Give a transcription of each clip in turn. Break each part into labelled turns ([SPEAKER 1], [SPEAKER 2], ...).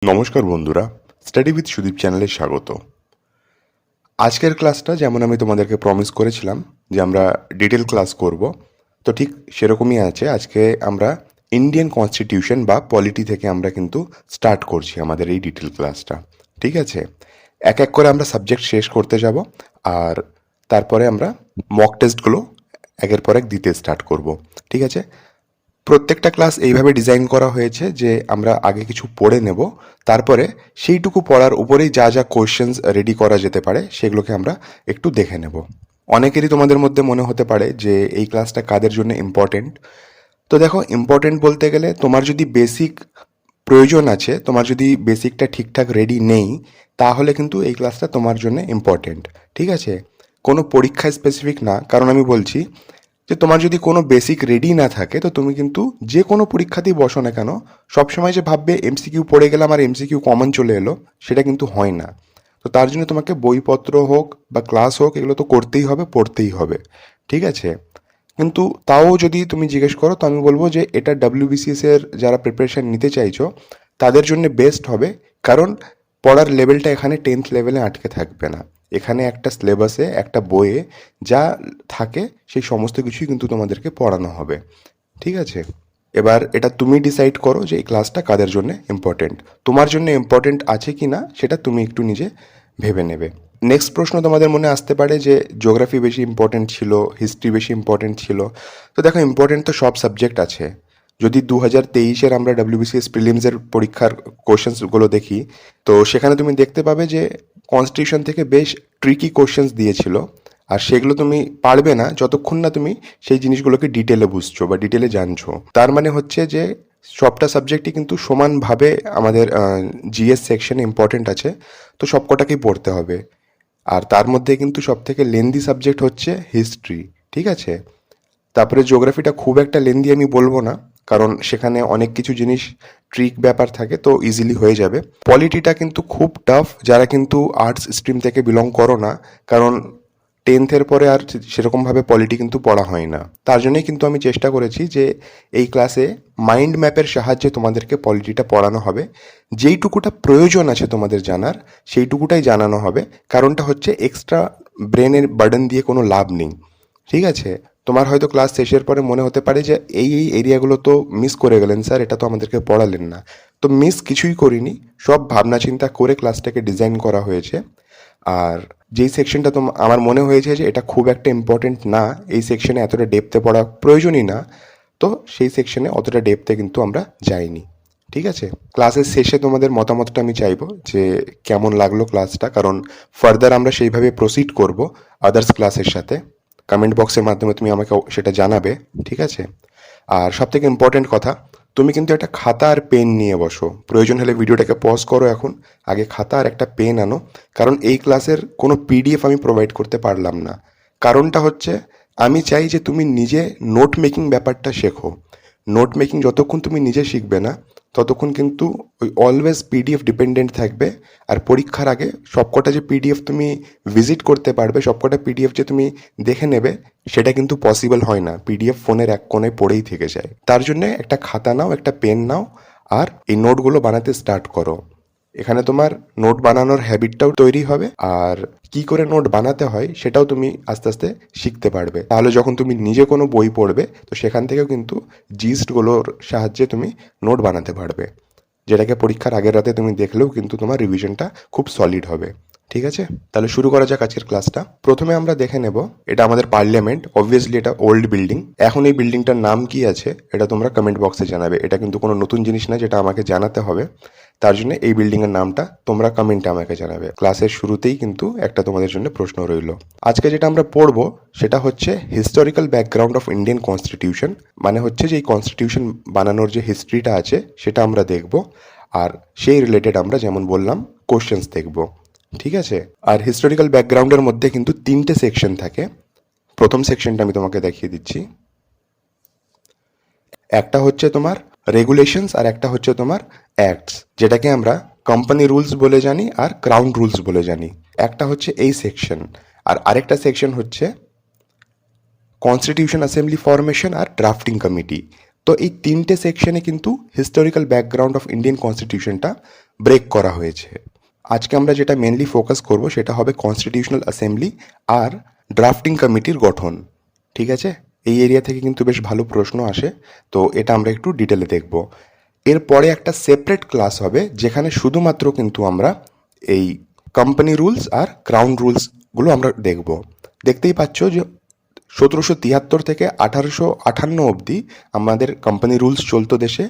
[SPEAKER 1] নমস্কার বন্ধুরা, study with Sudip চ্যানেলে স্বাগত। আজকের ক্লাসটা যেমন আমি তোমাদেরকে প্রমিস করেছিলাম যে আমরা ডিটেল ক্লাস করব, তো ঠিক সেরকমই আছে। আজকে আমরা ইন্ডিয়ান কনস্টিটিউশন বা পলিটি থেকে আমরা কিন্তু স্টার্ট করছি আমাদের এই ডিটেল ক্লাসটা। ঠিক আছে, এক এক করে আমরা সাবজেক্ট শেষ করতে যাব, আর তারপরে আমরা মক টেস্টগুলো একের পর এক দিতে স্টার্ট করব। ঠিক আছে, প্রত্যেকটা ক্লাস এইভাবে ডিজাইন করা হয়েছে যে আমরা আগে কিছু পড়ে নেব, তারপরে সেইটুকু পড়ার উপরেই যা যা কোয়েশ্চেন্স রেডি করা যেতে পারে সেগুলোকে আমরা একটু দেখে নেব। অনেকেরই তোমাদের মধ্যে মনে হতে পারে যে এই ক্লাসটা কাদের জন্য ইম্পর্টেন্ট। তো দেখো, ইম্পর্টেন্ট বলতে গেলে তোমার যদি বেসিক প্রয়োজন আছে, তোমার যদি বেসিকটা ঠিকঠাক রেডি নেই, তাহলে কিন্তু এই ক্লাসটা তোমার জন্য ইম্পর্টেন্ট। ঠিক আছে, কোনো পরীক্ষা স্পেসিফিক না, কারণ আমি বলছি যে তোমার যদি কোনো বেসিক রেডি না থাকে তো তুমি কিন্তু যে কোনো পরীক্ষাতেই বসো না কেন, সবসময় যে ভাববে এমসিকিউ পড়ে গেলাম আর এমসিকিউ কমন চলে এলো, সেটা কিন্তু হয় না। তো তার জন্য তোমাকে বইপত্র হোক বা ক্লাস হোক, এগুলো তো করতেই হবে, পড়তেই হবে। ঠিক আছে, কিন্তু তাও যদি তুমি জিজ্ঞেস করো তো আমি বলবো যে এটা ডাব্লিউবিসিএস এর যারা প্রিপারেশন নিতে চাইছো তাদের জন্য বেস্ট হবে, কারণ পড়ার লেভেলটা এখানে 10th লেভেলে আটকে থাকবে না। এখানে একটা সিলেবাসে, একটা বইয়ে যা থাকে সেই সমস্ত কিছুই কিন্তু তোমাদেরকে পড়ানো হবে। ঠিক আছে, এবার এটা তুমি ডিসাইড করো যে এই ক্লাসটা কাদের জন্য ইম্পর্টেন্ট। তোমার জন্য ইম্পর্টেন্ট আছে কি না সেটা তুমি একটু নিজে ভেবে নেবে। নেক্সট প্রশ্ন তোমাদের মনে আসতে পারে যে জিওগ্রাফি বেশি ইম্পর্টেন্ট ছিল, হিস্ট্রি বেশি ইম্পর্টেন্ট ছিল। তো দেখো, ইম্পর্টেন্ট তো সব সাবজেক্ট আছে। যদি 2023-এর আমরা ডাব্লিউবিসিএস প্রিলিমসের পরীক্ষার কোশ্চেন্সগুলো দেখি, তো সেখানে তুমি দেখতে পাবে যে কনস্টিটিউশন থেকে বেশ ট্রিকি কোশ্চেন্স দিয়েছিল, আর সেগুলো তুমি পারবে না যতক্ষণ না তুমি সেই জিনিসগুলোকে ডিটেলে বুঝছো বা ডিটেলে জানছো। তার মানে হচ্ছে যে সবটা সাবজেক্টই কিন্তু সমানভাবে আমাদের জিএস সেকশনে ইম্পর্টেন্ট আছে, তো সবকটাকেই পড়তে হবে। আর তার মধ্যে কিন্তু সবথেকে লেন্দি সাবজেক্ট হচ্ছে হিস্ট্রি। ঠিক আছে, তারপরে জিওগ্রাফিটা খুব একটা লেন্দি আমি বলবো না, কারণ সেখানে অনেক কিছু জিনিস ট্রিক ব্যাপার থাকে, তো ইজিলি হয়ে যাবে। পলিটিটা কিন্তু খুব টাফ যারা কিন্তু আর্টস স্ট্রিম থেকে বিলং করো না, কারণ 10th-এর পরে আর সেরকমভাবে পলিটি কিন্তু পড়া হয় না। তার জন্যই কিন্তু আমি চেষ্টা করেছি যে এই ক্লাসে মাইন্ড ম্যাপের সাহায্যে তোমাদেরকে পলিটিটা পড়ানো হবে। যেইটুকুটা প্রয়োজন আছে তোমাদের জানার, সেইটুকুটাই জানানো হবে। কারণটা হচ্ছে এক্সট্রা ব্রেনের বার্ডেন দিয়ে কোনো লাভ নেই। ঠিক আছে, তোমার হয়তো ক্লাস শেষের পরে মনে হতে পারে যে এই এই এরিয়াগুলো তো মিস করে গেলেন স্যার, এটা তো আমাদেরকে পড়ালেন না। তো মিস কিছুই করিনি, সব ভাবনা চিন্তা করে ক্লাসটাকে ডিজাইন করা হয়েছে। আর যেই সেকশনটা আমার মনে হয়েছে যে এটা খুব একটা ইম্পর্টেন্ট না, এই সেকশনে এতটা ডেপথে পড়া প্রয়োজনই না, তো সেই সেকশনে অতটা ডেপথে কিন্তু আমরা যাইনি। ঠিক আছে, ক্লাসের শেষে তোমাদের মতামতটা আমি চাইবো যে কেমন লাগলো ক্লাসটা, কারণ ফার্দার আমরা সেইভাবে প্রসিড করব আদার্স ক্লাসের সাথে। কমেন্ট বক্সের মাধ্যমে তুমি আমাকে সেটা জানাবে। ঠিক আছে, আর সবথেকে ইম্পর্টেন্ট কথা, তুমি কিন্তু একটা খাতা আর পেন নিয়ে বসো। প্রয়োজন হলে ভিডিওটাকে পজ করো এখন, আগে খাতা আর একটা পেন আনো, কারণ এই ক্লাসের কোনো পিডিএফ আমি প্রোভাইড করতে পারলাম না। কারণটা হচ্ছে আমি চাই যে তুমি নিজে নোট মেকিং ব্যাপারটা শেখো। নোট মেকিং যতক্ষণ তুমি নিজে শিখবে না, ততক্ষণ কিন্তু ওই অলওয়েজ পিডিএফ ডিপেন্ডেন্ট থাকবে। আর পরীক্ষার আগে সবকটা যে পিডিএফ তুমি ভিজিট করতে পারবে, সবকটা পিডিএফ যে তুমি দেখে নেবে, সেটা কিন্তু পসিবল হয় না। পিডিএফ ফোনের এক কোণে পড়েই থেকে যায়। তার জন্য একটা খাতা নাও, একটা পেন নাও, আর এই নোটগুলো বানাতে স্টার্ট করো। এখানে তোমার নোট বানানোর হ্যাবিটটাও তৈরি হবে, আর কি করে নোট বানাতে হয় সেটাও তুমি আস্তে আস্তে শিখতে পারবে। তাহলে যখন তুমি নিজে কোনো বই পড়বে, তো সেখান থেকেও কিন্তু জিস্টগুলোর সাহায্যে তুমি নোট বানাতে পারবে, যেটাকে পরীক্ষার আগের রাতে তুমি দেখলেও কিন্তু তোমার রিভিশনটা খুব সলিড হবে। ঠিক আছে, তাহলে শুরু করা যাক আজকের ক্লাসটা। প্রথমে আমরা দেখে নেব, এটা আমাদের পার্লামেন্ট। অবভিয়াসলি এটা ওল্ড বিল্ডিং। এখন এই বিল্ডিংটার নাম কি আছে এটা তোমরা কমেন্ট বক্সে জানাবে। এটা কিন্তু কোনো নতুন জিনিস না যেটা আমাকে জানাতে হবে, তার জন্য এই বিল্ডিংয়ের নামটা তোমরা কমেন্টে আমাকে জানাবে। ক্লাসের শুরুতেই কিন্তু একটা তোমাদের জন্য প্রশ্ন রইল। আজকে যেটা আমরা পড়বো সেটা হচ্ছে historical background of Indian constitution, মানে হচ্ছে যে এই কনস্টিটিউশন বানানোর যে হিস্ট্রিটা আছে সেটা আমরা দেখব, আর সেই রিলেটেড আমরা যেমন বললাম কোশ্চেন্স দেখব। ঠিক আছে, আর হিস্টোরিক্যাল ব্যাকগ্রাউন্ডের মধ্যে কিন্তু 3টে সেকশন থাকে। প্রথম সেকশনটা আমি তোমাকে দেখিয়ে দিচ্ছি। একটা হচ্ছে তোমার রেগুলেশনস, আর একটা হচ্ছে তোমার অ্যাক্টস, যেটাকে আমরা কোম্পানি রুলস বলে জানি আর ক্রাউন রুলস বলে জানি। একটা হচ্ছে এই সেকশন, আর আরেকটা সেকশন হচ্ছে কনস্টিটিউশন অ্যাসেম্বলি ফরমেশন আর ড্রাফটিং কমিটি। তো এই তিনটে সেকশনে কিন্তু হিস্টোরিক্যাল ব্যাকগ্রাউন্ড অফ ইন্ডিয়ান কনস্টিটিউশনটা ব্রেক করা হয়েছে। আজকে আমরা যেটা মেনলি ফোকাস করব সেটা হবে কনস্টিটিউশনাল অ্যাসেম্বলি আর ড্রাফটিং কমিটির গঠন। ঠিক আছে, এই এরিয়া থেকে কিন্তু বেশ ভালো প্রশ্ন আসে, তো এটা আমরা একটু ডিটেলে দেখব। এরপরে একটা সেপারেট ক্লাস হবে যেখানে শুধুমাত্র কিন্তু আমরা এই কোম্পানি রুলস আর ক্রাউন রুলসগুলো আমরা দেখব। দেখতেই পাচ্ছ যে 1773 থেকে 1858 অবধি আমাদের কোম্পানি রুলস চলতো দেশে,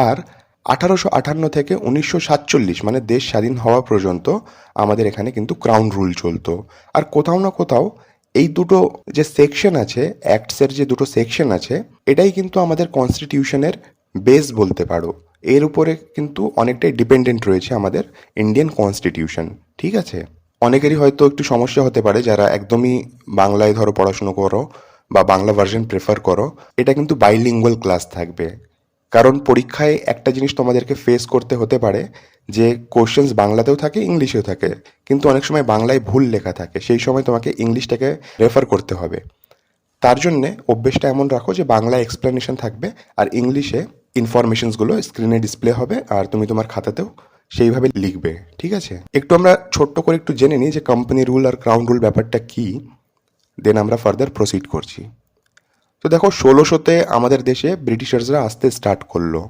[SPEAKER 1] আর 1858 থেকে 1947 মানে দেশ স্বাধীন হওয়া পর্যন্ত আমাদের এখানে কিন্তু ক্রাউন রুল চলতো। আর কোথাও না কোথাও এই দুটো যে সেকশন আছে, অ্যাক্টসের যে দুটো সেকশন আছে, এটাই কিন্তু আমাদের কনস্টিটিউশনের বেস বলতে পারো। এর উপরে কিন্তু অনেকটাই ডিপেন্ডেন্ট রয়েছে আমাদের ইন্ডিয়ান কনস্টিটিউশন। ঠিক আছে, অনেকেরই হয়তো একটু সমস্যা হতে পারে যারা একদমই বাংলায় ধরো পড়াশুনো করো বা বাংলা ভার্সন প্রেফার করো, এটা কিন্তু বাইলিঙ্গুয়াল ক্লাস থাকবে। কারণ পরীক্ষায় একটা জিনিস তোমাদেরকে ফেস করতে হতে পারে যে কোশ্চেন্স বাংলাতেও থাকে, ইংলিশেও থাকে, কিন্তু অনেক সময় বাংলায় ভুল লেখা থাকে, সেই সময় তোমাকে ইংলিশটাকে রেফার করতে হবে। তার জন্যে অভ্যেসটা এমন রাখো যে বাংলায় এক্সপ্লেনেশন থাকবে আর ইংলিশে ইনফরমেশনসগুলো স্ক্রিনে ডিসপ্লে হবে আর তুমি তোমার খাতাতেও সেইভাবে লিখবে। ঠিক আছে, একটু আমরা ছোট্ট করে একটু জেনে নিই যে কোম্পানি রুল আর ক্রাউন রুল ব্যাপারটা কি, দেন আমরা ফার্দার প্রসিড করছি। তো দেখো, 1600-তে আমাদের দেশে ব্রিটিশার্সরা আসতে স্টার্ট করলো।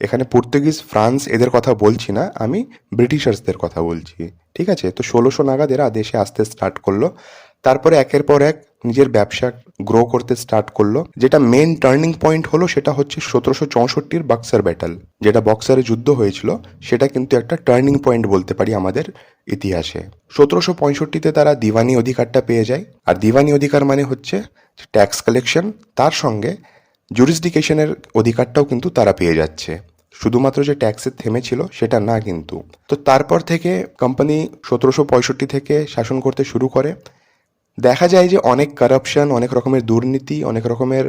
[SPEAKER 1] এখানে পর্তুগিজ, ফ্রান্স এদের কথা বলছি না, আমি ব্রিটিশার্সদের কথা বলছি। ঠিক আছে, তো 1600 নাগাদ এরা দেশে আসতে স্টার্ট করলো। তারপরে একের পর এক নিজের ব্যবসা গ্রো করতে স্টার্ট করলো। যেটা মেন টার্নিং পয়েন্ট হলো সেটা হচ্ছে 1764-র বক্সার ব্যাটল, যেটা বক্সারে যুদ্ধ হয়েছিল, সেটা কিন্তু একটা টার্নিং পয়েন্ট বলতে পারি আমাদের ইতিহাসে। 1765-তে তারা দিওয়ানি অধিকারটা পেয়ে যায়, আর দিওয়ানি অধিকার মানে হচ্ছে ট্যাক্স কালেকশন, তার সঙ্গে জুরিসডিকেশনের অধিকারটাও কিন্তু তারা পেয়ে যাচ্ছে। শুধুমাত্র যে ট্যাক্সে থেমেছিল সেটা না কিন্তু। তো তারপর থেকে কোম্পানি 1765 থেকে শাসন করতে শুরু করে। দেখা যায় যে অনেক কারাপশন, অনেক রকমের দুর্নীতি, অনেক রকমের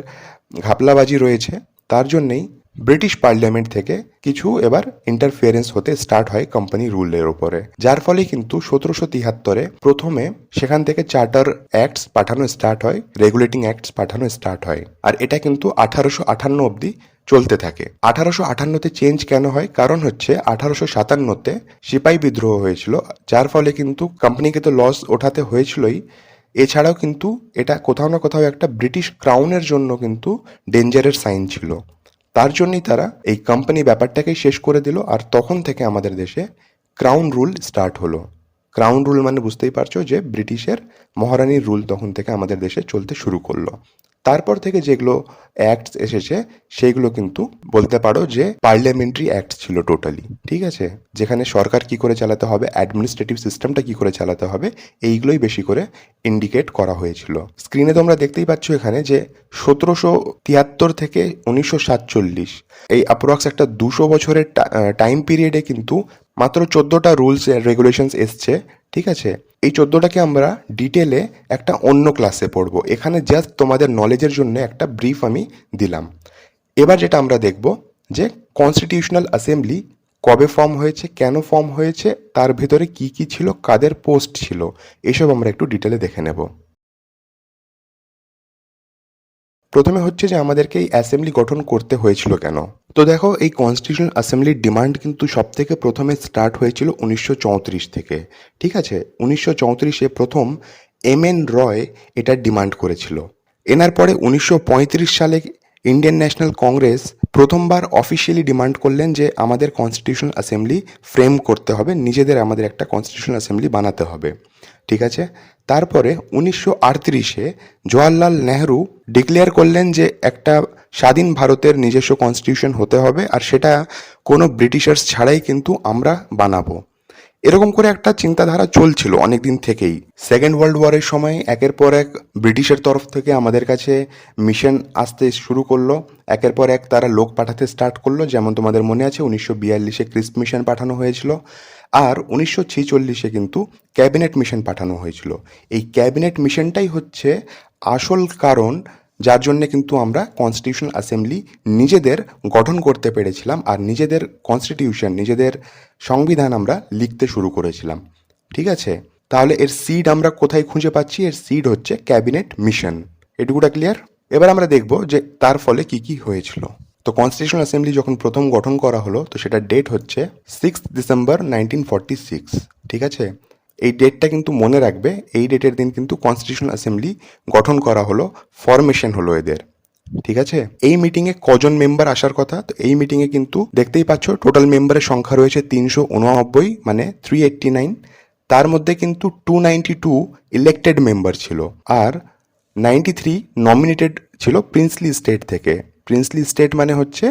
[SPEAKER 1] ঘাপলাবাজি রয়েছে। তার জন্যেই ব্রিটিশ পার্লামেন্ট থেকে কিছু এবার ইন্টারফিয়ারেন্স হতে স্টার্ট হয় কোম্পানি রুলের ওপরে, যার ফলে কিন্তু 1773-এ প্রথমে সেখান থেকে চার্টার অ্যাক্টস পাঠানো স্টার্ট হয়, রেগুলেটিং অ্যাক্টস পাঠানো স্টার্ট হয়, আর এটা কিন্তু 1858 অবধি চলতে থাকে। 1858-তে চেঞ্জ কেন হয়? কারণ হচ্ছে 1857-তে সিপাহী বিদ্রোহ হয়েছিল, যার ফলে কিন্তু কোম্পানিকে তো লস ওঠাতে হয়েছিলই, এছাড়াও কিন্তু এটা কোথাও না কোথাও একটা ব্রিটিশ ক্রাউনের জন্য কিন্তু ডেঞ্জারের সাইন ছিল। তার জন্যই তারা এই কোম্পানি ব্যাপারটাকেই শেষ করে দিল, আর তখন থেকে আমাদের দেশে ক্রাউন রুল স্টার্ট হলো। ক্রাউন রুল মানে বুঝতেই পারছো যে ব্রিটিশের মহারানীর রুল তখন থেকে আমাদের দেশে চলতে শুরু করলো। তারপর থেকে যেগুলো অ্যাক্টস এসেছে সেইগুলো কিন্তু বলতে পারো যে পার্লামেন্টারি অ্যাক্ট ছিল টোটালি। ঠিক আছে, যেখানে সরকার কি করে চালাতে হবে, অ্যাডমিনিস্ট্রেটিভ সিস্টেমটা কি করে চালাতে হবে, এইগুলোই বেশি করে ইন্ডিকেট করা হয়েছিল। স্ক্রিনে তোমরা দেখতেই পাচ্ছ এখানে যে 1773 থেকে 1947, এই অ্যাপ্রক্স একটা 200 বছরের টাইম পিরিয়ডে কিন্তু মাত্র 14টা রুলস রেগুলেশনস এসছে। ঠিক আছে, এই 14টাকে আমরা ডিটেলে একটা অন্য ক্লাসে পড়বো, এখানে জাস্ট তোমাদের নলেজের জন্য একটা ব্রিফ আমি দিলাম। এবার যেটা আমরা দেখব যে কনস্টিটিউশনাল অ্যাসেম্বলি কবে ফর্ম হয়েছে, কেন ফর্ম হয়েছে, তার ভেতরে কি কি ছিল, কাদের পোস্ট ছিল, এসব আমরা একটু ডিটেলে দেখে নেব। প্রথমে হচ্ছে যে আমাদেরকে এই অ্যাসেম্বলি গঠন করতে হয়েছিল কেন। তো দেখো, এই কনস্টিটিউশনাল অ্যাসেম্বলির ডিমান্ড কিন্তু সব থেকে প্রথমে স্টার্ট হয়েছিল 1934 থেকে। ঠিক আছে, 1934-এ প্রথম এম.এন. রয় এটার ডিমান্ড করেছিল। এনার পরে 1935 সালে ইন্ডিয়ান ন্যাশনাল কংগ্রেস প্রথমবার অফিসিয়ালি ডিমান্ড করলেন যে আমাদের কনস্টিটিউশনাল অ্যাসেম্বলি ফ্রেম করতে হবে, নিজেদের আমাদের একটা কনস্টিটিউশনাল অ্যাসেম্বলি বানাতে হবে। ঠিক আছে, তারপরে 1938-এ জওয়াহরলাল নেহরু ডিক্লেয়ার করলেন যে একটা স্বাধীন ভারতের নিজস্ব কনস্টিটিউশন হতে হবে, আর সেটা কোনো ব্রিটিশার্স ছাড়াই কিন্তু আমরা বানাবো। এরকম করে একটা চিন্তাধারা চলছিল অনেক দিন থেকেই। সেকেন্ড ওয়ার্ল্ড ওয়ারের সময় একের পর এক ব্রিটিশের তরফ থেকে আমাদের কাছে মিশন আসতে শুরু করলো, একের পর এক তারা লোক পাঠাতে স্টার্ট করলো। যেমন তোমাদের মনে আছে 1942-এ ক্রিস্প মিশন পাঠানো হয়েছিল, আর 1946-এ কিন্তু ক্যাবিনেট মিশন পাঠানো হয়েছিল। এই ক্যাবিনেট মিশনটাই হচ্ছে আসল কারণ যার জন্যে কিন্তু আমরা কনস্টিটিউশনাল অ্যাসেম্বলি নিজেদের গঠন করতে পেরেছিলাম, আর নিজেদের কনস্টিটিউশন, নিজেদের সংবিধান আমরা লিখতে শুরু করেছিলাম। ঠিক আছে, তাহলে এর সিড আমরা কোথায় খুঁজে পাচ্ছি? এর সিড হচ্ছে ক্যাবিনেট মিশন। এটুকুটা ক্লিয়ার? এবার আমরা দেখব যে তার ফলে কি কি হয়েছিল। তো কনস্টিটিউশনাল অ্যাসেম্বলি যখন প্রথম গঠন করা হলো তো সেটা ডেট হচ্ছে 6 ডিসেম্বর 1946, ঠিক আছে। এই ডেটটা কিন্তু মনে রাখবে, এই ডেটের দিন কিন্তু কনস্টিটিউশনাল অ্যাসেম্বলি গঠন করা হলো, ফরমেশন হলো এদের, ঠিক আছে। এই মিটিংয়ে কজন মেম্বার আসার কথা, তো এই মিটিংয়ে কিন্তু দেখতেই পাচ্ছ টোটাল মেম্বারের সংখ্যা রয়েছে 389, মানে 389। তার মধ্যে কিন্তু 292 ইলেক্টেড মেম্বার ছিল, আর 93 নমিনেটেড ছিল প্রিন্সলি স্টেট থেকে। প্রিন্সলি স্টেট মানে হচ্ছে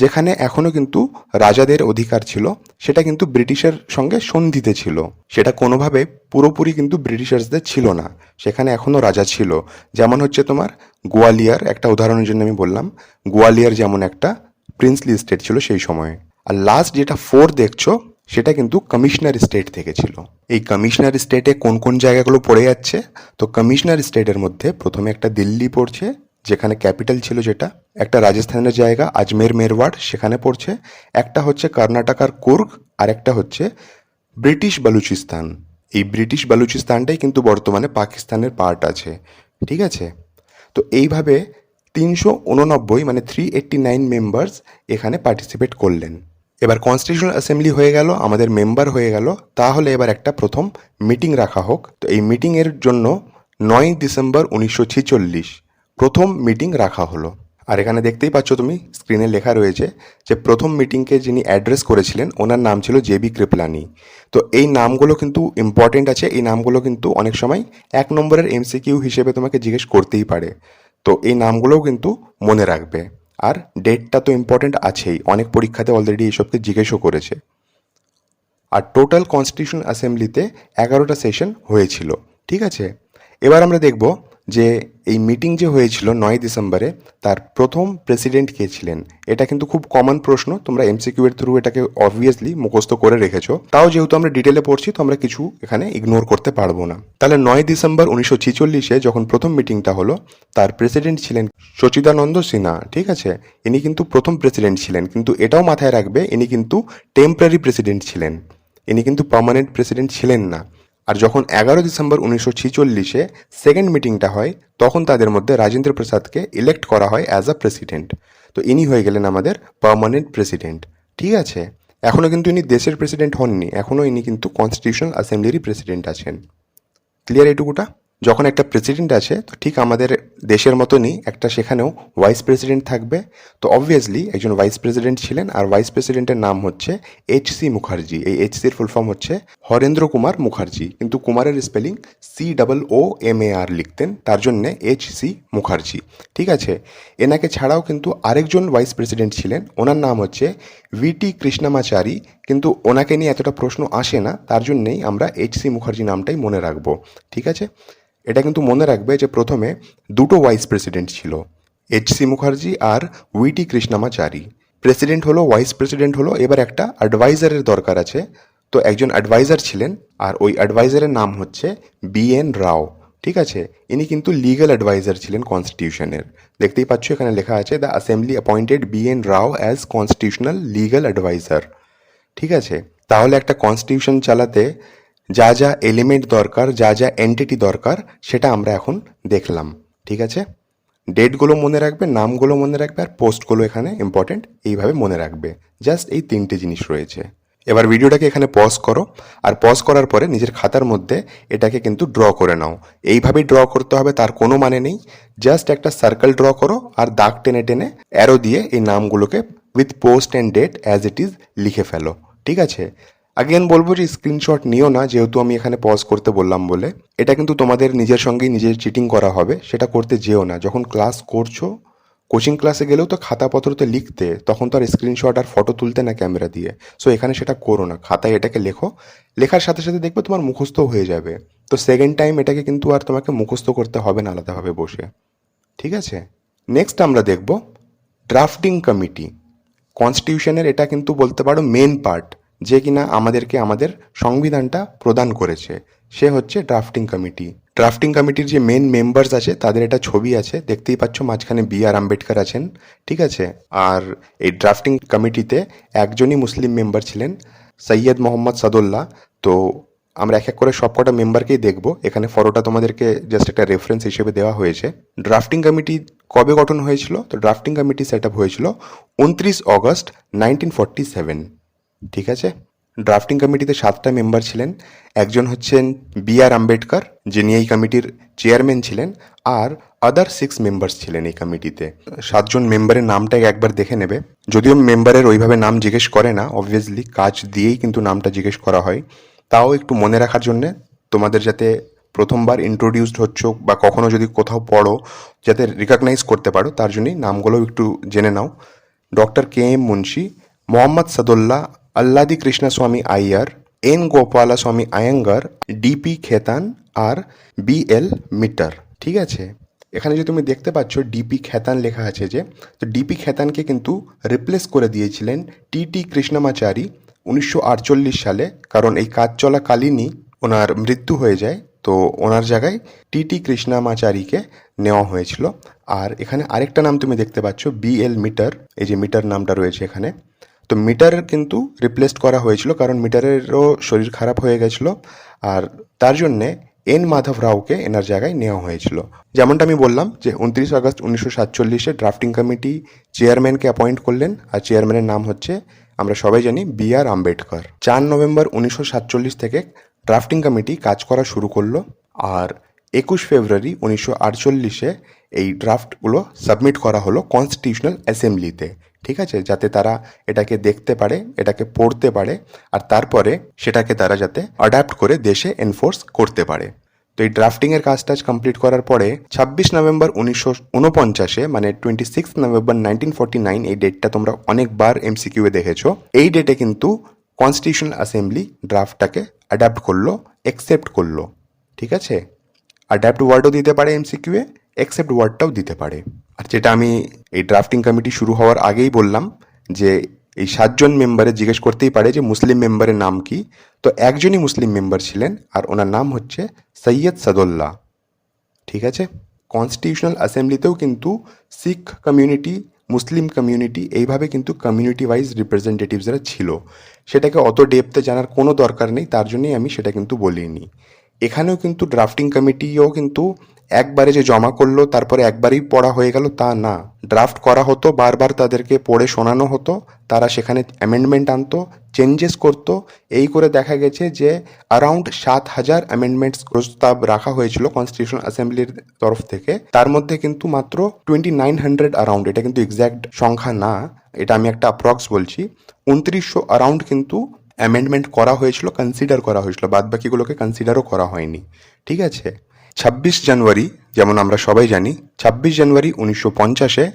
[SPEAKER 1] যেখানে এখনও কিন্তু রাজাদের অধিকার ছিল, সেটা কিন্তু ব্রিটিশের সঙ্গে সন্ধিতে ছিল, সেটা কোনোভাবে পুরোপুরি কিন্তু ব্রিটিশার্সদের ছিল না, সেখানে এখনও রাজা ছিল। যেমন হচ্ছে তোমার গোয়ালিয়র, একটা উদাহরণের জন্য আমি বললাম, গোয়ালিয়র যেমন একটা প্রিন্সলি স্টেট ছিল সেই সময়ে। আর লাস্ট যেটা 4 দেখছো সেটা কিন্তু কমিশনার স্টেট থেকে ছিল। এই কমিশনার স্টেটে কোন কোন জায়গাগুলো পড়ে যাচ্ছে, তো কমিশনার স্টেটের মধ্যে প্রথমে একটা দিল্লি পড়ছে, যেখানে ক্যাপিটাল ছিল যেটা, একটা রাজস্থানের জায়গা আজমের মেরওয়াড় সেখানে পড়ছে, একটা হচ্ছে কর্ণাটকার কুর্গ, আর একটা হচ্ছে ব্রিটিশ বালুচিস্তান। এই ব্রিটিশ বালুচিস্তানটাই কিন্তু বর্তমানে পাকিস্তানের পার্ট আছে, ঠিক আছে। তো এইভাবে 389 মানে 389 মেম্বার্স এখানে পার্টিসিপেট করলেন। এবার কনস্টিটিউশনাল অ্যাসেম্বলি হয়ে গেল, আমাদের মেম্বার হয়ে গেল, তাহলে এবার একটা প্রথম মিটিং রাখা হোক। তো এই মিটিংয়ের জন্য 9 ডিসেম্বর 1946 প্রথম মিটিং রাখা হলো। আর এখানে দেখতেই পাচ্ছ তুমি স্ক্রিনে লেখা রয়েছে যে প্রথম মিটিংকে যিনি অ্যাড্রেস করেছিলেন ওনার নাম ছিল জেবি কৃপলানি। তো এই নামগুলো কিন্তু ইম্পর্টেন্ট আছে, এই নামগুলো কিন্তু অনেক সময় 1 নম্বরের এমসিকিউ হিসেবে তোমাকে জিজ্ঞেস করতেই পারে, তো এই নামগুলোও কিন্তু মনে রাখবে। আর ডেটটা তো ইম্পর্টেন্ট আছেই, অনেক পরীক্ষাতে অলরেডি এইসবকে জিজ্ঞেসও করেছে। আর টোটাল কনস্টিটিউশন অ্যাসেম্বলিতে 11টা সেশন হয়েছিল, ঠিক আছে। এবার আমরা দেখব যে এই মিটিং যে হয়েছিল 9 ডিসেম্বরে, তার প্রথম প্রেসিডেন্ট কে ছিলেন। এটা কিন্তু খুব কমন প্রশ্ন, তোমরা এমসিকিউ এর থ্রু এটাকে অবভিয়াসলি মুখস্থ করে রেখেছো, তাও যেহেতু আমরা ডিটেলে পড়ছি তো আমরা কিছু এখানে ইগনোর করতে পারবো না। তাহলে 9 ডিসেম্বর 1946 যখন প্রথম মিটিংটা হলো, তার প্রেসিডেন্ট ছিলেন সচিদানন্দ সিনহা, ঠিক আছে। ইনি কিন্তু প্রথম প্রেসিডেন্ট ছিলেন, কিন্তু এটাও মাথায় রাখবে ইনি কিন্তু টেম্পরারি প্রেসিডেন্ট ছিলেন, ইনি কিন্তু পার্মানেন্ট প্রেসিডেন্ট ছিলেন না। আর যখন 11 ডিসেম্বর 1946 সেকেন্ড মিটিংটা হয়, তখন তাদের মধ্যে রাজেন্দ্র প্রসাদকে ইলেক্ট করা হয় অ্যাজ আ প্রেসিডেন্ট। তো ইনি হয়ে গেলেন আমাদের পার্মানেন্ট প্রেসিডেন্ট, ঠিক আছে। এখনও কিন্তু ইনি দেশের প্রেসিডেন্ট হননি, এখনও ইনি কিন্তু কনস্টিটিউশনাল অ্যাসেম্বলিরই প্রেসিডেন্ট আছেন। ক্লিয়ার এটুকুটা? যখন একটা প্রেসিডেন্ট আছে তো ঠিক আমাদের দেশের মতনই একটা সেখানেও ভাইস প্রেসিডেন্ট থাকবে। তো অবভিয়াসলি একজন ভাইস প্রেসিডেন্ট ছিলেন, আর ভাইস প্রেসিডেন্টের নাম হচ্ছে এইচ.সি. মুখার্জি। এই এইচ.সির ফুল ফর্ম হচ্ছে হরেন্দ্র কুমার মুখার্জি, কিন্তু কুমারের স্পেলিং COOMAR লিখতেন, তার জন্যে এইচ.সি. মুখার্জি, ঠিক আছে। এনাকে ছাড়াও কিন্তু আরেকজন ভাইস প্রেসিডেন্ট ছিলেন, ওনার নাম হচ্ছে VT কৃষ্ণমাচারী, কিন্তু ওনাকে নিয়ে এতটা প্রশ্ন আসে না, তার জন্যেই আমরা এইচ.সি. মুখার্জি নামটাই মনে রাখবো, ঠিক আছে। এটা কিন্তু মনে রাখবে যে প্রথমে দুটো ভাইস প্রেসিডেন্ট ছিল, এইচ.সি. মুখার্জি আর VT কৃষ্ণমাচারী। প্রেসিডেন্ট হলো, ভাইস প্রেসিডেন্ট হলো, এবার একটা অ্যাডভাইজারের দরকার আছে। তো একজন অ্যাডভাইজার ছিলেন, আর ওই অ্যাডভাইজারের নাম হচ্ছে BN রাও, ঠিক আছে। ইনি কিন্তু লিগ্যাল অ্যাডভাইজার ছিলেন কনস্টিটিউশনের। দেখতেই পাচ্ছ এখানে লেখা আছে the assembly appointed BN Rao as constitutional legal adviser, ঠিক আছে। তাহলে একটা কনস্টিটিউশন চালাতে যা যা এলিমেন্ট দরকার, যা যা এন্টিটি দরকার, সেটা আমরা এখন দেখলাম, ঠিক আছে। ডেটগুলো মনে রাখবে, নামগুলো মনে রাখবে, আর পোস্টগুলো এখানে ইম্পর্টেন্ট, এইভাবে মনে রাখবে। জাস্ট এই 3টে জিনিস রয়েছে। এবার ভিডিওটাকে এখানে পজ করো, আর পজ করার পরে নিজের খাতার মধ্যে এটাকে কিন্তু ড্র করে নাও। এইভাবেই ড্র করতে হবে তার কোনো মানে নেই, জাস্ট একটা সার্কেল ড্র করো আর দাগ টেনে টেনে অ্যারো দিয়ে এই নামগুলোকে with post and date as it is লিখে ফেলো, ঠিক আছে। আগেন বলবো যে স্ক্রিনশট নিও না, যেহেতু আমি এখানে পজ করতে বললাম বলে। এটা কিন্তু তোমাদের নিজের সঙ্গেই নিজের চিটিং করা হবে, সেটা করতে যেও না। যখন ক্লাস করছো, কোচিং ক্লাসে গেলেও তো খাতাপত্রতে লিখতে, তখন তো আর স্ক্রিনশট আর ফটো তুলতে না ক্যামেরা দিয়ে। সো এখানে সেটা করো না, খাতায় এটাকে লেখো, লেখার সাথে সাথে দেখবে তোমার মুখস্থ হয়ে যাবে। তো সেকেন্ড টাইম এটাকে কিন্তু আর তোমাকে মুখস্থ করতে হবে না আলাদাভাবে বসে, ঠিক আছে। নেক্সট আমরা দেখব ড্রাফটিং কমিটি। কনস্টিটিউশনের এটা কিন্তু বলতে পারো মেন পার্ট, যে কিনা আমাদেরকে আমাদের সংবিধানটা প্রদান করেছে, সে হচ্ছে ড্রাফটিং কমিটি। ড্রাফটিং কমিটির যে মেন মেম্বার্স আছে তাদের এটা ছবি আছে, দেখতেই পাচ্ছ মাঝখানে BR আম্বেদকর আছেন, ঠিক আছে। আর এই ড্রাফটিং কমিটিতে একজনই মুসলিম মেম্বার ছিলেন, সৈয়দ মোহাম্মদ সাদুল্লাহ। তো আমরা এক এক করে সবকটা মেম্বারকেই দেখব। এখানে ফটোটা তোমাদেরকে জাস্ট একটা রেফারেন্স হিসেবে দেওয়া হয়েছে। ড্রাফটিং কমিটি কবে গঠন হয়েছিল? তো ড্রাফটিং কমিটি সেট আপ হয়েছিল 29 অগস্ট 1947। ঠিক আছে। ড্রাফটিং কমিটিতে 7টা মেম্বার ছিলেন। একজন হচ্ছেন B.R. আম্বেদকর, যিনি এই কমিটির চেয়ারম্যান ছিলেন, আর আদার 6 মেম্বার্স ছিলেন এই কমিটিতে। 7জন মেম্বারের নামটা একবার দেখে নেবে। যদিও মেম্বারের ওইভাবে নাম জিজ্ঞেস করে না, অবভিয়াসলি কাজ দিয়েই কিন্তু নামটা জিজ্ঞেস করা হয়, তাও একটু মনে রাখার জন্যে তোমাদের যাতে প্রথমবার ইন্ট্রোডিউসড হচ্ছ বা কখনো যদি কোথাও পড়ো যাতে রিকগনাইজ করতে পারো, তার জন্যই নামগুলো একটু জেনে নাও। Doctor K.M. Munshi, Mohammad Saadulla, Alladi Krishnaswami Ayyar, N. Gopalaswami Ayyangar, D.P. Khaitan আর B.L. মিটার। ঠিক আছে। এখানে যে তুমি দেখতে পাচ্ছ D.P. খেতান লেখা আছে যে, তো D.P. খেতানকে কিন্তু রিপ্লেস করে দিয়েছিলেন T.T. কৃষ্ণমাচারী 1948 সালে, কারণ এই কাজ চলাকালীনই ওনার মৃত্যু হয়ে যায়। তো ওনার জায়গায় T.T. কৃষ্ণমাচারীকে নেওয়া হয়েছিল। আর এখানে আরেকটা নাম তুমি দেখতে পাচ্ছ B.L. মিটার, এই যে মিটার নামটা রয়েছে এখানে। তো মিটারের কিন্তু রিপ্লেসড করা হয়েছিল, কারণ মিটারেরও শরীর খারাপ হয়ে গেছিলো, আর তার জন্যে N. মাধব রাওকে এনার জায়গায় নেওয়া হয়েছিল। যেমনটা আমি বললাম যে 29 আগস্ট 1947 ড্রাফটিং কমিটি চেয়ারম্যানকে অ্যাপয়েন্ট করলেন, আর চেয়ারম্যানের নাম হচ্ছে আমরা সবাই জানি B.R. আম্বেদকর। 4 নভেম্বর 1947 থেকে ড্রাফটিং কমিটি কাজ করা শুরু করলো, আর 21 ফেব্রুয়ারি 1948 এই ড্রাফটগুলো সাবমিট করা হলো কনস্টিটিউশনাল অ্যাসেম্বলিতে। ঠিক আছে, যাতে তারা এটাকে দেখতে পারে, এটাকে পড়তে পারে, আর তারপরে সেটাকে তারা যাতে অ্যাডাপ্ট করে দেশে এনফোর্স করতে পারে। তো এই ড্রাফটিংয়ের কাজটা কমপ্লিট করার পরে 26 নভেম্বর 1949 মানে 26 নভেম্বর 1949, এই ডেটটা তোমরা অনেকবার MCQ-এ দেখেছো। এই ডেটে কিন্তু কনস্টিটিউশনাল অ্যাসেম্বলি ড্রাফটটাকে অ্যাডাপ্ট করলো, অ্যাকসেপ্ট করলো। ঠিক আছে। অ্যাডাপ্ট ওয়ার্ডও দিতে পারে MCQ-এ, অ্যাকসেপ্ট ওয়ার্ডটাও দিতে পারে। আর যেটা আমি এই ড্রাফটিং কমিটি শুরু হওয়ার আগেই বললাম যে এই 7জন মেম্বারে জিজ্ঞেস করতেই পারে যে মুসলিম মেম্বারের নাম কি। তো একজনই মুসলিম মেম্বার ছিলেন, আর ওনার নাম হচ্ছে সৈয়দ সাদুল্লাহ। ঠিক আছে। কনস্টিটিউশনাল অ্যাসেম্বলিতেও কিন্তু শিখ কমিউনিটি, মুসলিম কমিউনিটি, এইভাবে কিন্তু কমিউনিটি ওয়াইজ রিপ্রেজেন্টেটিভসরা ছিল। সেটাকে অত ডেপথে জানার কোনো দরকার নেই, তার জন্যই আমি সেটা কিন্তু বলিনি। এখানেও কিন্তু ড্রাফটিং কমিটিও কিন্তু একবারে যে জমা করলো তারপরে একবারেই পড়া হয়ে গেল তা না, ড্রাফট করা হতো, বারবার তাদেরকে পড়ে শোনানো হতো, তারা সেখানে অ্যামেন্ডমেন্ট আনতো, চেঞ্জেস করতো। এই করে দেখা গেছে যে অ্যারাউন্ড 7,000 অ্যামেন্ডমেন্টস প্রস্তাব রাখা হয়েছিল কনস্টিটিউশনাল অ্যাসেম্বলির তরফ থেকে। তার মধ্যে কিন্তু মাত্র 2900 অ্যারাউন্ড, এটা কিন্তু এক্স্যাক্ট সংখ্যা না, এটা আমি একটা অ্যাপ্রক্স বলছি, 2900 অ্যারাউন্ড কিন্তু অ্যামেন্ডমেন্ট করা হয়েছিল, কনসিডার করা হয়েছিল, বাদ বাকিগুলোকে কনসিডারও করা হয়নি। ঠিক আছে। 26 জানুয়ারি, যেমন আমরা সবাই জানি, 26 জানুয়ারি 1950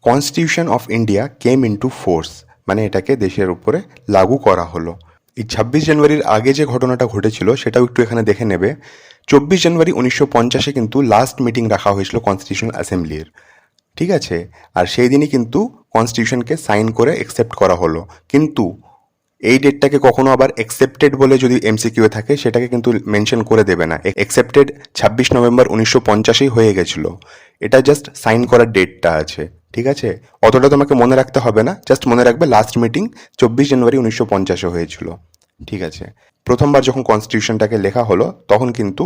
[SPEAKER 1] constitution of India came into force, মানে এটাকে দেশের উপরে লাগু করা হলো। এই 26 জানুয়ারির আগে যে ঘটনাটা ঘটেছিল সেটাও একটু এখানে দেখে নেবে। 24 জানুয়ারি 1950 কিন্তু লাস্ট মিটিং রাখা হয়েছিল কনস্টিটিউশনাল অ্যাসেম্বলির। ঠিক আছে। আর সেই দিনই কিন্তু কনস্টিটিউশনকে সাইন করে অ্যাকসেপ্ট করা হলো। কিন্তু এই ডেটটাকে কখনো আবার অ্যাকসেপ্টেড বলে যদি MCQ-এ থাকে সেটাকে কিন্তু মেনশন করে দেবে না। অ্যাকসেপ্টেড 26 নভেম্বর 1950 হয়ে গেছিল, এটা জাস্ট সাইন করার ডেটটা আছে। ঠিক আছে। অতটা তোমাকে মনে রাখতে হবে না, জাস্ট মনে রাখবে লাস্ট মিটিং 24 জানুয়ারি 1950 হয়েছিল। ঠিক আছে। প্রথমবার যখন কনস্টিটিউশনটাকে লেখা হলো তখন কিন্তু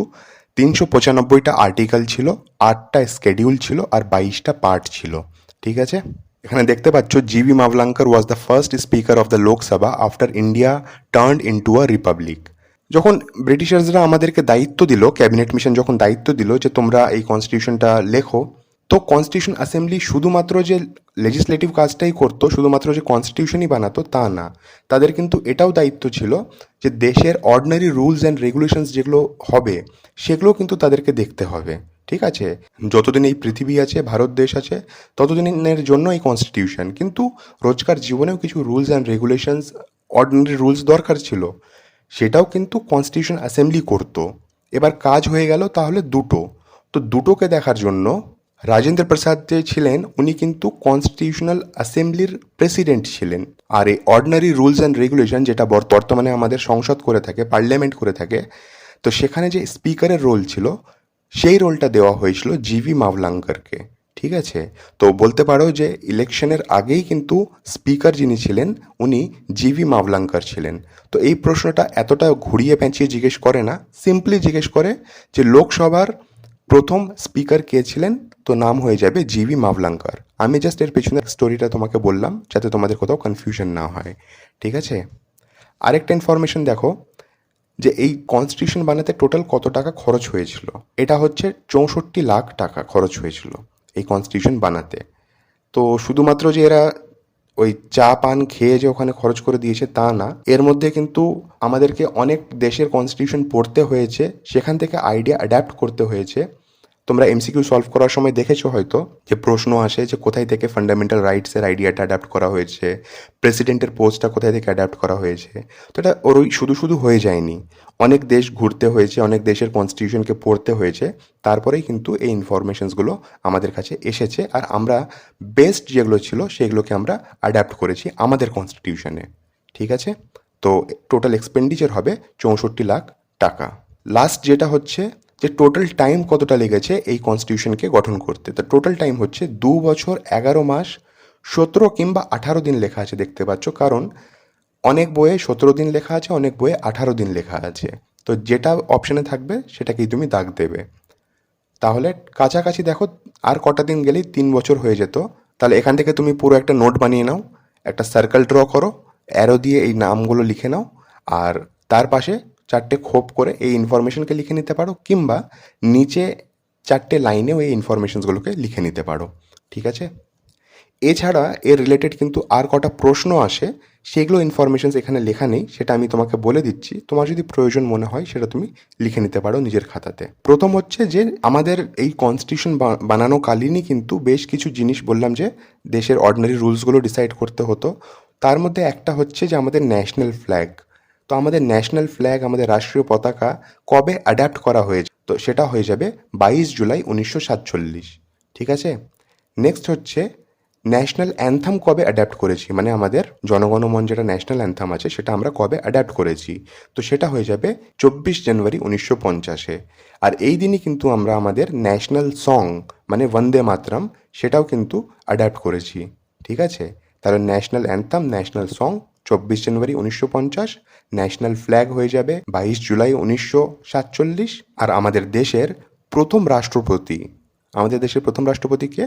[SPEAKER 1] 395টা আর্টিকেল ছিল, 8টা স্কেডিউল ছিল, আর 22টা পার্ট ছিল। ঠিক আছে। এখানে দেখতে পাচ্ছ GB Mavalankar was the first speaker of the Lok Sabha after India turned into a republic. যখন ব্রিটিশার্সরা আমাদেরকে দায়িত্ব দিল, ক্যাবিনেট মিশন যখন দায়িত্ব দিল যে তোমরা এই কনস্টিটিউশনটা লেখো, তো কনস্টিটিউশন অ্যাসেম্বলি শুধুমাত্র যে লেজিসলেটিভ কাজটাই করতো, শুধুমাত্র যে কনস্টিটিউশনই বানাতো তা না, তাদের কিন্তু এটাও দায়িত্ব ছিল যে দেশের অর্ডিনারি রুলস অ্যান্ড রেগুলেশনস যেগুলো হবে সেগুলো কিন্তু তাদেরকে দেখতে হবে। ঠিক আছে। যতদিন এই পৃথিবী আছে, ভারত দেশ আছে, ততদিনের জন্য এই কনস্টিটিউশন, কিন্তু রোজকার জীবনেও কিছু rules and regulations, ordinary rules দরকার ছিল, সেটাও কিন্তু কনস্টিটিউশন অ্যাসেম্বলি করতো। এবার কাজ হয়ে গেল তাহলে দুটো, তো দুটোকে দেখার জন্য রাজেন্দ্র প্রসাদ যে ছিলেন উনি কিন্তু কনস্টিটিউশনাল অ্যাসেম্বলির প্রেসিডেন্ট ছিলেন। আর এই অর্ডিনারি রুলস অ্যান্ড রেগুলেশন যেটা বর্তমানে আমাদের সংসদ করে থাকে, পার্লামেন্ট করে থাকে, তো সেখানে যে স্পিকারের রোল ছিল সেই রোলটা দেওয়া হয়েছিল জিভি মাভলাঙ্কারকে। ঠিক আছে, তো বলতে পারো যে ইলেকশনের আগেই কিন্তু স্পিকার যিনি ছিলেন উনি জিভি মাভলাঙ্কার ছিলেন। তো এই প্রশ্নটা এতটা ঘুরিয়ে পেঁচিয়ে জিজ্ঞেস করে না, সিম্পলি জিজ্ঞেস করে যে লোকসভার প্রথম স্পিকার কে ছিলেন, তো নাম হয়ে যাবে জিভি মাভলাঙ্কার। আমি জাস্ট এর পেছনের স্টোরিটা তোমাকে বললাম যাতে তোমাদের কোথাও কনফিউশন না হয়। ঠিক আছে, আরেকটা ইনফরমেশন দেখো যে এই কনস্টিটিউশন বানাতে টোটাল কত টাকা খরচ হয়েছিল। এটা হচ্ছে 64 লাখ টাকা খরচ হয়েছিল এই কনস্টিটিউশন বানাতে। তো শুধুমাত্র যে এরা ওই চা পান খেয়ে যে ওখানে খরচ করে দিয়েছে তা না, এর মধ্যে কিন্তু আমাদেরকে অনেক দেশের কনস্টিটিউশন পড়তে হয়েছে, সেখান থেকে আইডিয়া অ্যাডাপ্ট করতে হয়েছে। তোমরা এমসিকিউ সলভ করার সময় দেখেছো হয়তো যে প্রশ্ন আসে যে কোথায় থেকে ফান্ডামেন্টাল রাইটসের আইডিয়াটা অ্যাডাপ্ট করা হয়েছে, প্রেসিডেন্টের পোস্টটা কোথায় থেকে অ্যাডাপ্ট করা হয়েছে। তো এটা ওর ওই শুধু শুধু হয়ে যায়নি, অনেক দেশ ঘুরতে হয়েছে, অনেক দেশের কনস্টিটিউশনকে পড়তে হয়েছে, তারপরেই কিন্তু এই ইনফরমেশনসগুলো আমাদের কাছে এসেছে। আর আমরা বেস্ট যেগুলো ছিল সেগুলোকে আমরা অ্যাডাপ্ট করেছি আমাদের কনস্টিটিউশনে। ঠিক আছে, তো টোটাল এক্সপেন্ডিচার হবে 64 লাখ টাকা। লাস্ট যেটা হচ্ছে যে টোটাল টাইম কতটা লেগেছে এই কনস্টিটিউশনকে গঠন করতে। তো টোটাল টাইম হচ্ছে 2 বছর 11 মাস 17 কিংবা 18 দিন লেখা আছে, দেখতে পাচ্ছ, কারণ অনেক বইয়ে 17 দিন লেখা আছে, অনেক বইয়ে 18 দিন লেখা আছে। তো যেটা অপশানে থাকবে সেটাকেই তুমি দাগ দেবে। তাহলে কাছাকাছি দেখো, আর কটা দিন গেলেই 3 বছর হয়ে যেত। তাহলে এখান থেকে তুমি পুরো একটা নোট বানিয়ে নাও, একটা সার্কেল ড্র করো, অ্যারো দিয়ে এই নামগুলো লিখে নাও, আর তার পাশে 4টে খোপ করে এই ইনফরমেশনকে লিখে নিতে পারো, কিংবা নিচে 4টে লাইনেও এই ইনফরমেশনসগুলোকে লিখে নিতে পারো। ঠিক আছে, এছাড়া এর রিলেটেড কিন্তু আর কটা প্রশ্ন আসে, সেগুলো ইনফরমেশনস এখানে লেখা নেই, সেটা আমি তোমাকে বলে দিচ্ছি, তোমার যদি প্রয়োজন মনে হয় সেটা তুমি লিখে নিতে পারো নিজের খাতাতে। প্রথম হচ্ছে যে আমাদের এই কনস্টিটিউশন বানানো কালীনই কিন্তু বেশ কিছু জিনিস বললাম যে দেশের অর্ডিনারি রুলসগুলো ডিসাইড করতে হতো। তার মধ্যে একটা হচ্ছে যে আমাদের ন্যাশনাল ফ্ল্যাগ। তো আমাদের ন্যাশনাল ফ্ল্যাগ, আমাদের রাষ্ট্রীয় পতাকা কবে অ্যাডাপ্ট করা হয়েছে, তো সেটা হয়ে যাবে 22 জুলাই 1947। ঠিক আছে, নেক্সট হচ্ছে ন্যাশনাল অ্যানথাম কবে অ্যাডাপ্ট করেছি, মানে আমাদের জনগণমন যেটা ন্যাশনাল অ্যানথাম আছে সেটা আমরা কবে অ্যাডাপ্ট করেছি, তো সেটা হয়ে যাবে 24 জানুয়ারি 1950-এ। আর এই দিনই কিন্তু আমরা আমাদের ন্যাশনাল সং মানে বন্দে মাতরম সেটাও কিন্তু অ্যাডাপ্ট করেছি। ঠিক আছে, তাহলে ন্যাশনাল অ্যানথাম, ন্যাশনাল সং 24 জানুয়ারি 1950, ন্যাশনাল ফ্ল্যাগ হয়ে যাবে 22 জুলাই 1947। আর আমাদের দেশের প্রথম রাষ্ট্রপতি, আমাদের দেশের প্রথম রাষ্ট্রপতি কে?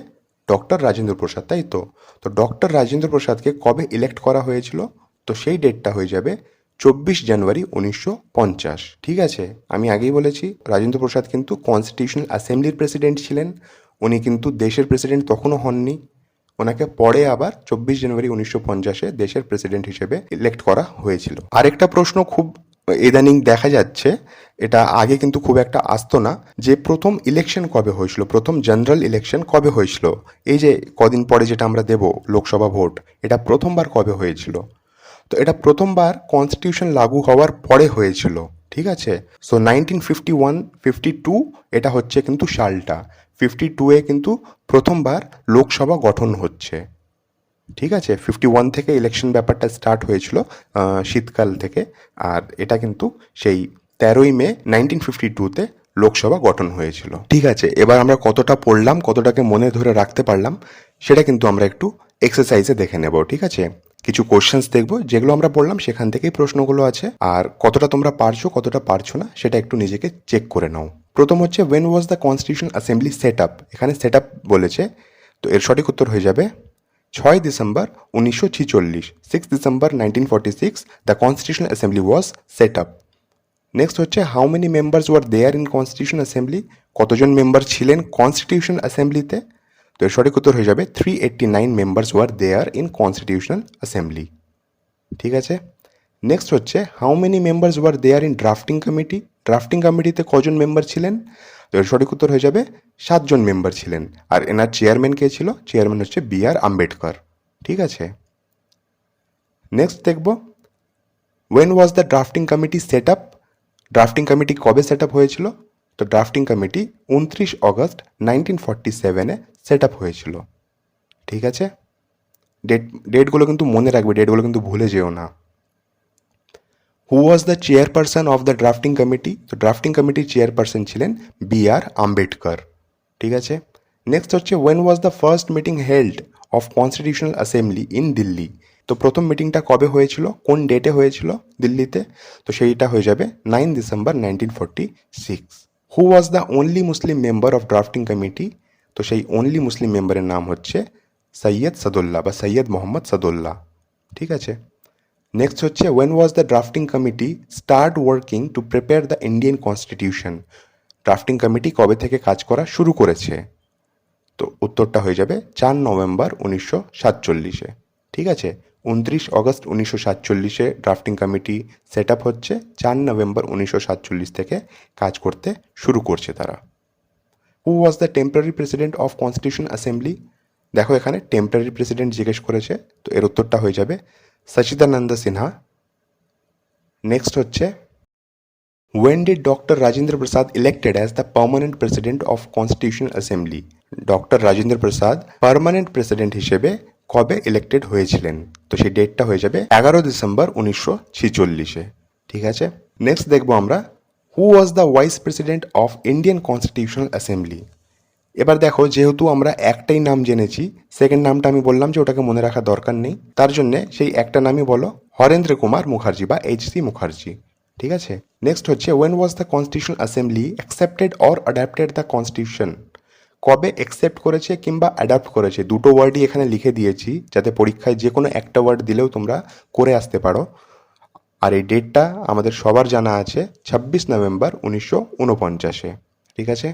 [SPEAKER 1] ডক্টর রাজেন্দ্র প্রসাদ, তাই তো। তো ডক্টর রাজেন্দ্র প্রসাদকে কবে ইলেক্ট করা হয়েছিল, তো সেই ডেটটা হয়ে যাবে 24 জানুয়ারি 1950। ঠিক আছে, আমি আগেই বলেছি রাজেন্দ্র প্রসাদ কিন্তু কনস্টিটিউশনাল অ্যাসেম্বলির প্রেসিডেন্ট ছিলেন, উনি কিন্তু দেশের প্রেসিডেন্ট তখনও হননি। ওনাকে পরে আবার 24 জানুয়ারি 1950-এ দেশের প্রেসিডেন্ট হিসেবে ইলেক্ট করা হয়েছিল। আরেকটা প্রশ্ন খুব ইদানিং দেখা যাচ্ছে, এটা আগে কিন্তু খুব একটা আসতো না, যে প্রথম ইলেকশন কবে হয়েছিল, প্রথম জেনারেল ইলেকশন কবে হয়েছিল, এই যে কদিন পরে যেটা আমরা দেব লোকসভা ভোট, এটা প্রথমবার কবে হয়েছিল। তো এটা প্রথমবার কনস্টিটিউশন লাগু হওয়ার পরে হয়েছিল। ঠিক আছে, সো 1951-52 এটা হচ্ছে কিন্তু সালটা। 52-এ কিন্তু প্রথমবার লোকসভা গঠন হচ্ছে। ঠিক আছে, 51 থেকে ইলেকশন ব্যাপারটা স্টার্ট হয়েছিল, শীতকাল থেকে। আর এটা কিন্তু সেই 13ই মে 1952-তে লোকসভা গঠন হয়েছিল। ঠিক আছে, এবার আমরা কতটা পড়লাম, কতটাকে মনে ধরে রাখতে পারলাম, সেটা কিন্তু আমরা একটু এক্সারসাইজে দেখে নেব। ঠিক আছে, কিছু কোশ্চেন্স দেখব, যেগুলো আমরা পড়লাম সেখান থেকেই প্রশ্নগুলো আছে, আর কতটা তোমরা পারছো কতটা পারছো না সেটা একটু নিজেকে চেক করে নাও। প্রথম হচ্ছে when was the constitution assembly set up, এখানে সেট আপ বলেছে, তো এর সঠিক উত্তর হয়ে যাবে 6 December 1946, 6 December 1946 the constitutional assembly was set up. Next হচ্ছে how many members were there in constitution assembly, কতজন মেম্বার ছিলেন কনস্টিটিউশন অ্যাসেম্বলিতে, তো এর সঠিক উত্তর হয়ে যাবে 389 members were there in constitutional assembly. ঠিক আছে, নেক্সট হচ্ছে how many members were there in drafting committee, drafting কমিটিতে কজন মেম্বার ছিলেন, তো এর সঠিক উত্তর হয়ে যাবে 7জন মেম্বার ছিলেন। আর এনার চেয়ারম্যান কে ছিল, চেয়ারম্যান হচ্ছে B.R. আম্বেদকর। ঠিক আছে, নেক্সট দেখব when was the drafting committee set up, drafting committee কবে সেট আপ হয়েছিল, তো ড্রাফটিং কমিটি 29 অগস্ট 1947-এ সেট আপ হয়েছিল। ঠিক আছে, ডেটগুলো কিন্তু মনে রাখবে, ডেটগুলো কিন্তু ভুলে যেও না। Who was the chairperson of the drafting committee, তো ড্রাফটিং কমিটির চেয়ারপারসন ছিলেন B.R. আম্বেদকর। ঠিক আছে, নেক্সট হচ্ছে when was the first meeting held of constitutional assembly in Delhi. তো প্রথম মিটিংটা কবে হয়েছিল, কোন ডেটে হয়েছিল দিল্লিতে, তো সেইটা হয়ে যাবে 9 December 1946। Who was the only Muslim member of drafting committee, তো সেই অনলি মুসলিম মেম্বারের নাম হচ্ছে সৈয়দ সাদুল্লাহ বা সৈয়দ মোহাম্মদ সাদুল্লাহ। ঠিক আছে। নেক্সট হচ্ছে when was the drafting committee start working to prepare the Indian constitution. Drafting committee কবে থেকে কাজ করা শুরু করেছে, তো উত্তরটা হয়ে যাবে 4 নভেম্বর 1947-এ। ঠিক আছে, 29 অগস্ট 1947-এ ড্রাফটিং কমিটি সেট আপ হচ্ছে, 4 নভেম্বর 1947 থেকে কাজ করতে শুরু করছে তারা। Who was the temporary president of constitution assembly, দেখো এখানে টেম্পোরারি প্রেসিডেন্ট জিজ্ঞেস করেছে, তো এর উত্তরটা হয়ে যাবে সচিদানন্দ সিনহা। নেক্সট হচ্ছে when did Dr. Rajendra Prasad elected as the permanent president of Constitutional Assembly? Doctor Rajendra Prasad permanent president হিসেবে কবে ইলেক্টেড হয়েছিলেন, তো সেই ডেটটা হয়ে যাবে 11 ডিসেম্বর 1946-এ। ঠিক আছে। নেক্সট দেখবো আমরা who was the vice president of Indian constitutional assembly. এবার দেখো যেহেতু আমরা একটাই নাম জেনেছি, সেকেন্ড নামটা আমি বললাম যে ওটাকে মনে রাখা দরকার নেই, তার জন্যে সেই একটা নামই বলো, হরেন্দ্র কুমার মুখার্জি বা এইচ.সি. মুখার্জি। ঠিক আছে। নেক্সট হচ্ছে when was the constitutional assembly accepted or adapted the constitution. কবে অ্যাকসেপ্ট করেছে কিংবা অ্যাডাপ্ট করেছে, দুটো ওয়ার্ডই এখানে লিখে দিয়েছি যাতে পরীক্ষায় যে কোনো একটা ওয়ার্ড দিলেও তোমরা করে আসতে পারো। আর এই ডেটটা আমাদের সবার জানা আছে, 26 নভেম্বর 1949-এ। ঠিক আছে।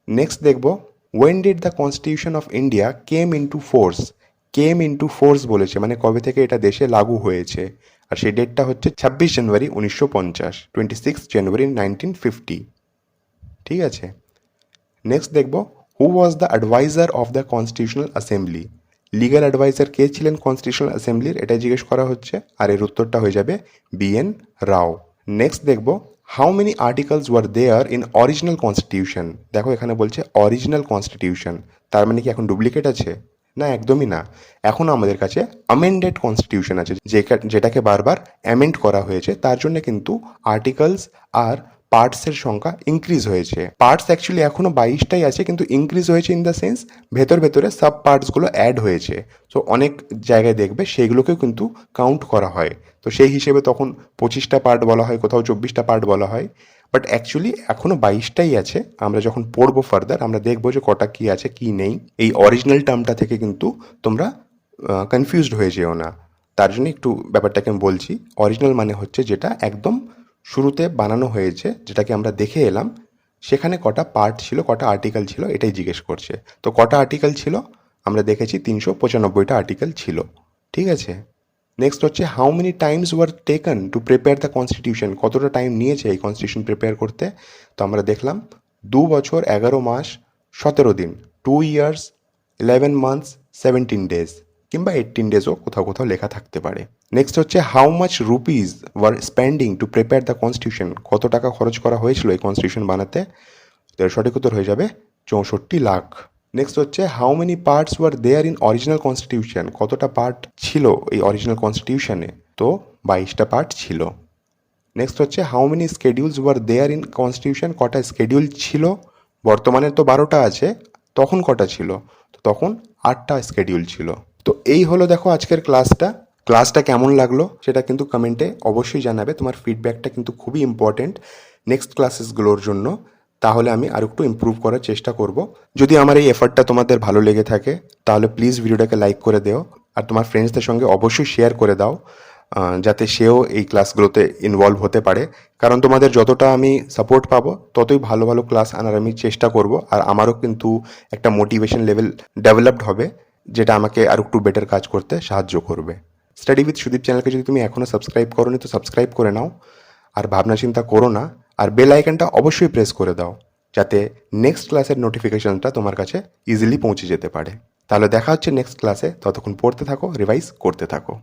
[SPEAKER 1] নেক্সট দেখব when did the constitution of India came into force. Came into force বলেছে, মানে কবে থেকে এটা দেশে লাগু হয়েছে, আর সেই ডেটটা হচ্ছে 26 জানুয়ারি 1950, 26 জানুয়ারি 1950। ঠিক আছে। নেক্সট দেখব who was the advisor of the constitutional assembly. Legal advisor কে ছিলেন কনস্টিটিউশনাল অ্যাসেম্বলির, এটা জিজ্ঞেস করা হচ্ছে, আর এর উত্তরটা হয়ে যাবে বি.এন. রাও। নেক্সট দেখব how many articles were there in original constitution. দেখো এখানে বলছে অরিজিনাল কনস্টিটিউশন, তার মানে কি এখন ডুপ্লিকেট আছে? না, একদমই না। এখন আমাদের কাছে অ্যামেন্ডেড কনস্টিটিউশন আছে, যেটাকে বারবার অ্যামেন্ড করা হয়েছে, তার জন্য কিন্তু আর্টিকেলস আর পার্টসের সংখ্যা ইনক্রিজ হয়েছে। পার্টস অ্যাকচুয়ালি এখনও 22টাই আছে, কিন্তু ইনক্রিজ হয়েছে ইন দ্য সেন্স ভেতরে সাব পার্টসগুলো অ্যাড হয়েছে। সো অনেক জায়গায় দেখবে সেইগুলোকেও কিন্তু কাউন্ট করা হয়, তো সেই হিসেবে তখন 25টা পার্ট বলা হয়, কোথাও 24টা পার্ট বলা হয়, বাট অ্যাকচুয়ালি এখনও 22টাই আছে। আমরা যখন পড়বো ফার্দার আমরা দেখবো যে কটা কী আছে কী নেই। এই অরিজিনাল টার্মটা থেকে কিন্তু তোমরা কনফিউজড হয়ে যেও না, তার জন্য একটু ব্যাপারটাকে আমি বলছি। অরিজিনাল মানে হচ্ছে যেটা একদম শুরুতে বানানো হয়েছে, যেটাকে আমরা দেখে এলাম, সেখানে কটা পার্ট ছিল, কটা আর্টিকেল ছিল, এটাই জিজ্ঞেস করছে। তো কটা আর্টিকেল ছিল আমরা দেখেছি, 395টা আর্টিকেল ছিল। ঠিক আছে। নেক্সট হচ্ছে how many times were taken to prepare the constitution. কতটা টাইম নিয়েছে এই কনস্টিটিউশন প্রিপেয়ার করতে, তো আমরা দেখলাম 2 বছর 11 মাস 17 দিন, 2 ইয়ার্স 11 মান্থস 17 ডেজ, কিংবা 18 ডেজও কোথাও কোথাও লেখা থাকতে পারে। নেক্সট হচ্ছে how much rupees were spending to prepare the constitution. কত টাকা খরচ করা হয়েছিল এই কনস্টিটিউশন বানাতে, তো এর সঠিক উত্তর হয়ে যাবে 64 লাখ। নেক্সট হচ্ছে how many parts were there in original constitution. কতটা পার্ট ছিল এই অরিজিনাল কনস্টিটিউশনে, তো 22টা পার্ট ছিল। নেক্সট হচ্ছে how many schedules were there in constitution. কটা স্কেডিউল ছিল, বর্তমানে তো 12টা আছে, তখন কটা ছিল, তো তখন 8টা স্কেডিউল ছিল। তো এই হলো দেখো আজকের ক্লাসটা কেমন লাগলো সেটা কিন্তু কমেন্টে অবশ্যই জানাবে। তোমার ফিডব্যাকটা কিন্তু খুবই ইম্পর্টেন্ট নেক্সট ক্লাসেসগুলোর জন্য, তাহলে আমি আর একটু ইমপ্রুভ করার চেষ্টা করব। যদি আমার এই এফর্টটা তোমাদের ভালো লেগে থাকে তাহলে প্লিজ ভিডিওটাকে লাইক করে দিও, আর তোমার ফ্রেন্ডসদের সঙ্গে অবশ্যই শেয়ার করে দাও, যাতে সেও এই ক্লাসগুলোতে ইনভলভ হতে পারে। কারণ তোমাদের যতটা আমি সাপোর্ট পাবো ততই ভালো ভালো ক্লাস আনার আমি চেষ্টা করব, আর আমারও কিন্তু একটা মোটিভেশন লেভেল ডেভেলপড হবে, যেটা আমাকে আর একটু বেটার কাজ করতে সাহায্য করবে। স্টাডি উইথ সুদীপ চ্যানেলকে যদি তুমি এখনও সাবস্ক্রাইব করোনি তো সাবস্ক্রাইব করে নাও, আর ভাবনা চিন্তা করো না, আর বেল আইকনটা অবশ্যই প্রেস করে দাও, যাতে নেক্সট ক্লাসের নোটিফিকেশনটা তোমার কাছে ইজিলি পৌঁছে যেতে পারে। তাহলে দেখা হচ্ছে নেক্সট ক্লাসে, ততক্ষণ পড়তে থাকো, রিভাইজ করতে থাকো।